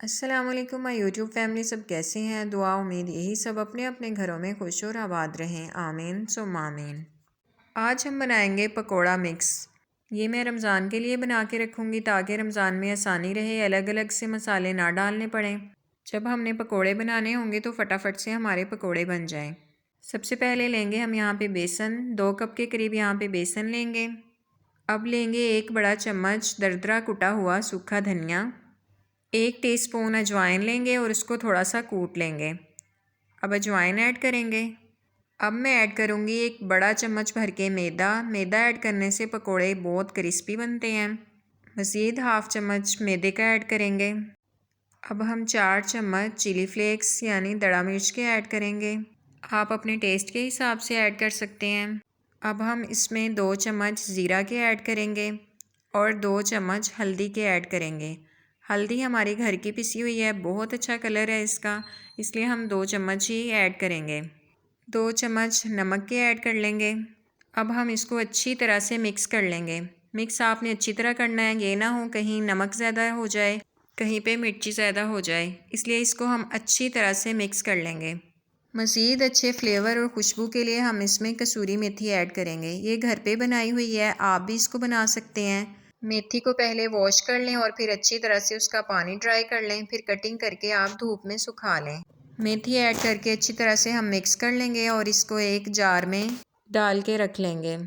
अस्सलामुअलैकुम my YouTube family, सब कैसे हैं। दुआ उम्मीद यही सब अपने अपने घरों में खुश और आबाद रहें, आमीन सुम्मा आमीन। आज हम बनाएंगे पकोड़ा मिक्स। ये मैं रमज़ान के लिए बना के रखूँगी ताकि रमज़ान में आसानी रहे, अलग अलग से मसाले ना डालने पड़ें। जब हमने पकोड़े बनाने होंगे तो फटाफट से हमारे पकोड़े बन जाएँ। सबसे पहले लेंगे हम यहाँ पे बेसन, 2 कप के करीब यहाँ पे बेसन लेंगे। अब लेंगे 1 बड़ा चम्मच दरदरा कुटा हुआ सूखा धनिया, 1 टीस्पून अजवाइन लेंगे और उसको थोड़ा सा कूट लेंगे। अब अजवाइन ऐड करेंगे। अब मैं ऐड करूँगी 1 बड़ा चम्मच भर के मैदा ऐड करने से पकोड़े बहुत क्रिस्पी बनते हैं। मज़ीद हाफ़ चम्मच मैदे का ऐड करेंगे। अब हम 4 चम्मच चिली फ्लेक्स यानी दड़ा मिर्च के ऐड करेंगे। आप अपने टेस्ट के हिसाब से ऐड कर सकते हैं। अब हम इसमें 2 चम्मच ज़ीरा के ऐड करेंगे और 2 चम्मच हल्दी के ऐड करेंगे। हल्दी हमारी घर की पिसी हुई है, बहुत अच्छा कलर है इसका, इसलिए हम 2 चम्मच ही ऐड करेंगे। 2 चम्मच नमक के ऐड कर लेंगे। अब हम इसको अच्छी तरह से मिक्स कर लेंगे। मिक्स आपने अच्छी तरह करना है, ये ना हो कहीं नमक ज़्यादा हो जाए, कहीं पे मिर्ची ज़्यादा हो जाए, इसलिए इसको हम अच्छी तरह से मिक्स कर लेंगे। मज़ीद अच्छे फ्लेवर और खुशबू के लिए हम इसमें कसूरी मेथी ऐड करेंगे। ये घर पे बनाई हुई है, आप भी इसको बना सकते हैं। मेथी को पहले वॉश कर लें और फिर अच्छी तरह से उसका पानी ड्राई कर लें, फिर कटिंग करके आप धूप में सुखा लें। मेथी ऐड करके अच्छी तरह से हम मिक्स कर लेंगे और इसको एक जार में डाल के रख लेंगे।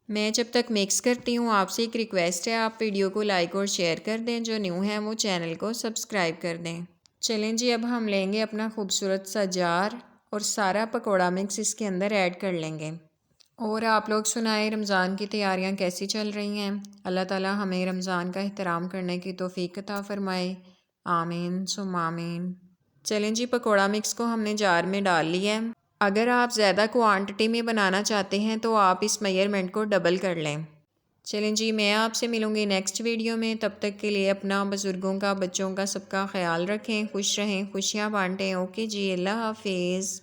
मैं जब तक मिक्स करती हूँ आपसे एक रिक्वेस्ट है, आप वीडियो को लाइक और शेयर कर दें, जो न्यू हैं वो चैनल को सब्सक्राइब कर दें। चलें जी, अब हम लेंगे अपना खूबसूरत सा जार और सारा पकोड़ा मिक्स इसके अंदर ऐड कर लेंगे। और आप लोग सुनाएं, रमज़ान की तैयारियां कैसी चल रही हैं। अल्लाह ताला हमें रमज़ान का एहतराम करने की तौफीक अता फ़रमाए, आमीन सुम्मा आमीन। चलें जी, पकोड़ा मिक्स को हमने जार में डाल लिया है। अगर आप ज़्यादा क्वांटिटी में बनाना चाहते हैं तो आप इस मेजरमेंट को डबल कर लें। चलें जी, मैं आपसे मिलूँगी नेक्स्ट वीडियो में। तब तक के लिए अपना, बुज़ुर्गों का, बच्चों का, सबका ख्याल रखें, खुश रहें, खुशियाँ बांटें। ओके जी, अल्लाह हाफिज़।